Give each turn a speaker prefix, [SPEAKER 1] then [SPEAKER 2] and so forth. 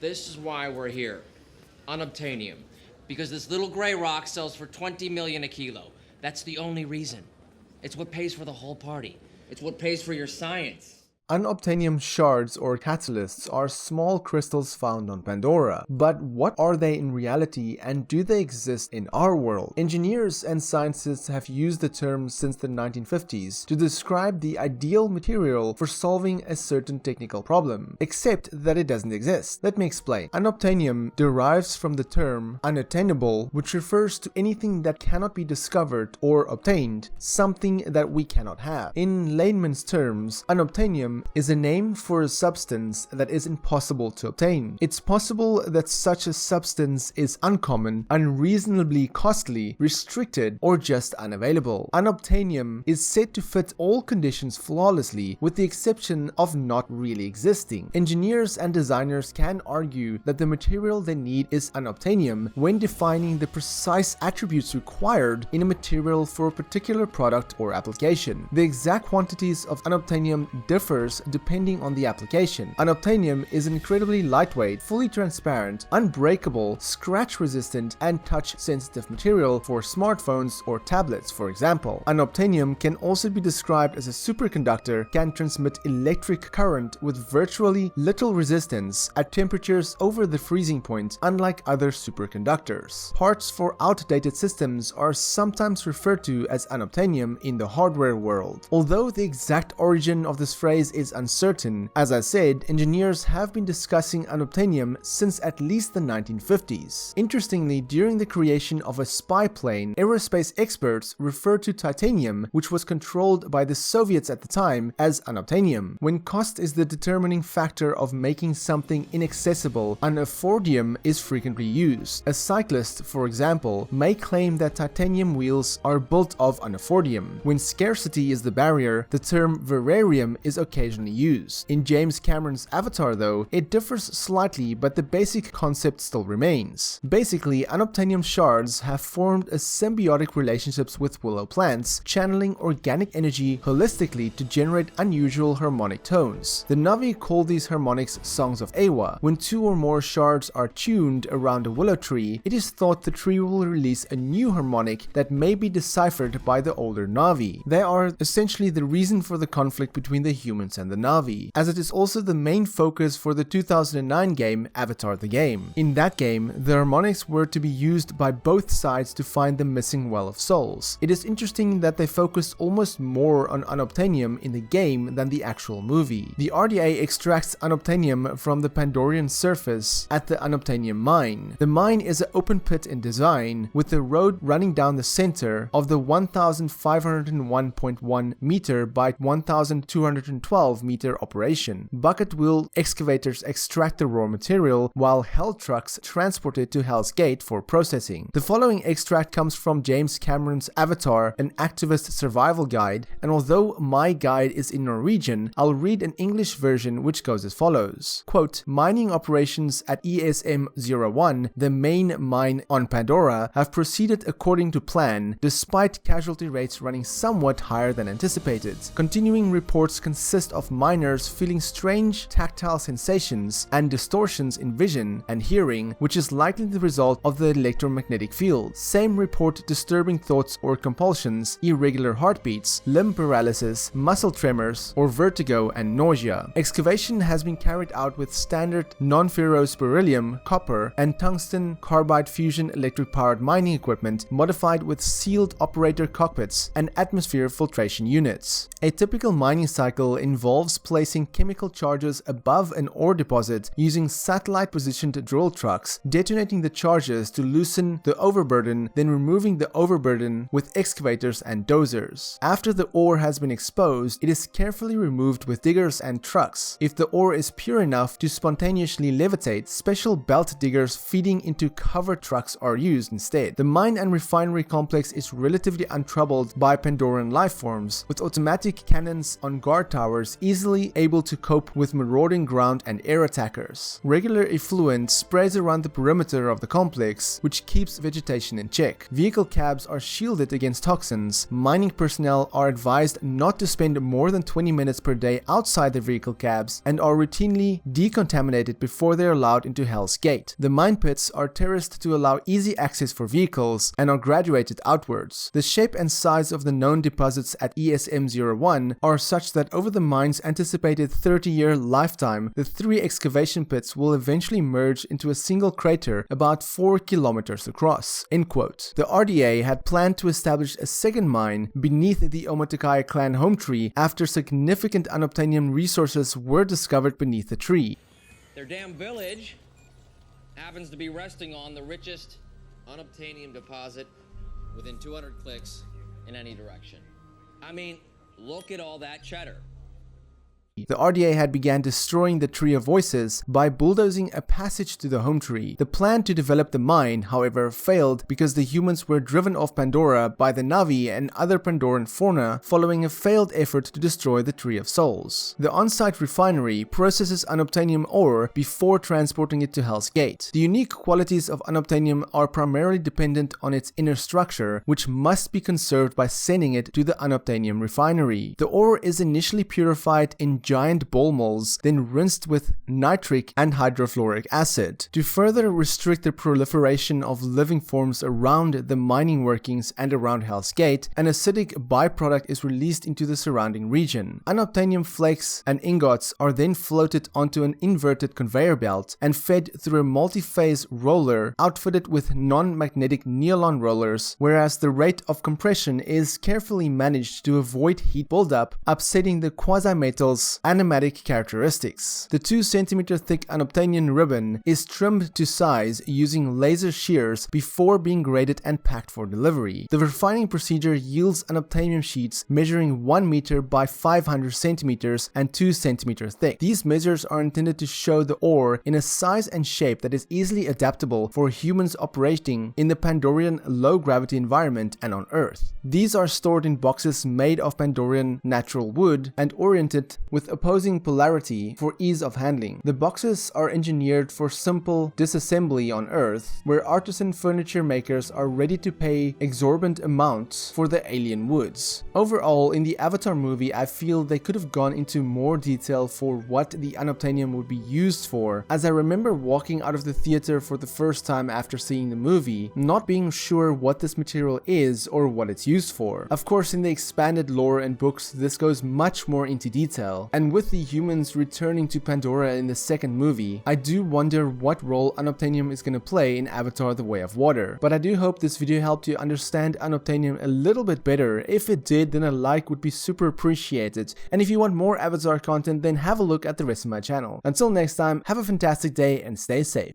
[SPEAKER 1] This is why we're here. Unobtanium. Because this little gray rock sells for 20 million a kilo. That's the only reason. It's what pays for the whole party. It's what pays for your science.
[SPEAKER 2] Unobtanium shards or catalysts are small crystals found on Pandora. But what are they in reality, and do they exist in our world? Engineers and scientists have used the term since the 1950s to describe the ideal material for solving a certain technical problem, except that it doesn't exist. Let me explain. Unobtanium derives from the term unattainable, which refers to anything that cannot be discovered or obtained, something that we cannot have. In layman's terms, unobtanium is a name for a substance that is impossible to obtain. It's possible that such a substance is uncommon, unreasonably costly, restricted, or just unavailable. Unobtanium is said to fit all conditions flawlessly, with the exception of not really existing. Engineers and designers can argue that the material they need is unobtanium when defining the precise attributes required in a material for a particular product or application. The exact quantities of unobtanium differs depending on the application. Unobtanium is incredibly lightweight, fully transparent, unbreakable, scratch-resistant, and touch-sensitive material for smartphones or tablets, for example. Unobtanium can also be described as a superconductor, can transmit electric current with virtually little resistance at temperatures over the freezing point, unlike other superconductors. Parts for outdated systems are sometimes referred to as unobtanium in the hardware world. Although the exact origin of this phrase is uncertain, as I said, engineers have been discussing unobtanium since at least the 1950s. Interestingly, during the creation of a spy plane, aerospace experts referred to titanium, which was controlled by the Soviets at the time, as unobtanium. When cost is the determining factor of making something inaccessible, unaffordium is frequently used. A cyclist, for example, may claim that titanium wheels are built of unaffordium. When scarcity is the barrier, the term verarium is occasionally used. In James Cameron's Avatar, though, it differs slightly, but the basic concept still remains. Basically, unobtanium shards have formed a symbiotic relationships with willow plants, channeling organic energy holistically to generate unusual harmonic tones. The Navi call these harmonics songs of Ewa. When two or more shards are tuned around a willow tree, it is thought the tree will release a new harmonic that may be deciphered by the older Navi. They are essentially the reason for the conflict between the humans and the Navi, as it is also the main focus for the 2009 game Avatar the Game. In that game, the harmonics were to be used by both sides to find the missing Well of Souls. It is interesting that they focused almost more on unobtanium in the game than the actual movie. The RDA extracts unobtanium from the Pandorian surface at the unobtanium mine. The mine is an open pit in design, with the road running down the center of the 1501.1 meter by 1212 meter operation. Bucket wheel excavators extract the raw material, while Hell trucks transport it to Hell's Gate for processing. The following extract comes from James Cameron's Avatar, an activist survival guide, and although my guide is in Norwegian, I'll read an English version which goes as follows. Quote, mining operations at ESM-01, the main mine on Pandora, have proceeded according to plan, despite casualty rates running somewhat higher than anticipated. Continuing reports consist of miners feeling strange tactile sensations and distortions in vision and hearing, which is likely the result of the electromagnetic field. Same report disturbing thoughts or compulsions, irregular heartbeats, limb paralysis, muscle tremors, or vertigo and nausea. Excavation has been carried out with standard non-ferrous beryllium, copper, and tungsten carbide fusion electric-powered mining equipment modified with sealed operator cockpits and atmosphere filtration units. A typical mining cycle involves placing chemical charges above an ore deposit using satellite-positioned drill trucks, detonating the charges to loosen the overburden, then removing the overburden with excavators and dozers. After the ore has been exposed, it is carefully removed with diggers and trucks. If the ore is pure enough to spontaneously levitate, special belt diggers feeding into covered trucks are used instead. The mine and refinery complex is relatively untroubled by Pandoran lifeforms, with automatic cannons on guard towers engineers, easily able to cope with marauding ground and air attackers. Regular effluent sprays around the perimeter of the complex, which keeps vegetation in check. Vehicle cabs are shielded against toxins. Mining personnel are advised not to spend more than 20 minutes per day outside their vehicle cabs and are routinely decontaminated before they are allowed into Hell's Gate. The mine pits are terraced to allow easy access for vehicles and are graduated outwards. The shape and size of the known deposits at ESM-01 are such that over the mine's anticipated 30-year lifetime, the 3 excavation pits will eventually merge into a single crater about 4 kilometers across." End quote. The RDA had planned to establish a second mine beneath the Metkayina clan home tree after significant unobtainium resources were discovered beneath the tree.
[SPEAKER 1] Their damn village happens to be resting on the richest unobtainium deposit within 200 clicks in any direction. I mean, look at all that cheddar.
[SPEAKER 2] The RDA had began destroying the Tree of Voices by bulldozing a passage to the home tree. The plan to develop the mine, however, failed because the humans were driven off Pandora by the Navi and other Pandoran fauna following a failed effort to destroy the Tree of Souls. The on-site refinery processes unobtainium ore before transporting it to Hell's Gate. The unique qualities of unobtainium are primarily dependent on its inner structure, which must be conserved by sending it to the unobtainium refinery. The ore is initially purified in giant ball molds, then rinsed with nitric and hydrofluoric acid. To further restrict the proliferation of living forms around the mining workings and around Hell's Gate, an acidic byproduct is released into the surrounding region. Unobtainium flakes and ingots are then floated onto an inverted conveyor belt and fed through a multi-phase roller outfitted with non-magnetic nylon rollers, whereas the rate of compression is carefully managed to avoid heat buildup, upsetting the quasi-metal's animatic characteristics. The 2 cm thick unobtainium ribbon is trimmed to size using laser shears before being graded and packed for delivery. The refining procedure yields unobtainium sheets measuring 1 meter by 500 centimeters and 2 centimeters thick. These measures are intended to show the ore in a size and shape that is easily adaptable for humans operating in the Pandorian low-gravity environment and on Earth. These are stored in boxes made of Pandorian natural wood and oriented with opposing polarity for ease of handling. The boxes are engineered for simple disassembly on Earth, where artisan furniture makers are ready to pay exorbitant amounts for the alien woods. Overall, in the Avatar movie, I feel they could have gone into more detail for what the unobtainium would be used for, as I remember walking out of the theater for the first time after seeing the movie, not being sure what this material is or what it's used for. Of course, in the expanded lore and books, this goes much more into detail, and with the humans returning to Pandora in the second movie, I do wonder what role unobtainium is going to play in Avatar: The Way of Water. But I do hope this video helped you understand unobtainium a little bit better. If it did, then a like would be super appreciated, and if you want more Avatar content, then have a look at the rest of my channel. Until next time, have a fantastic day and stay safe.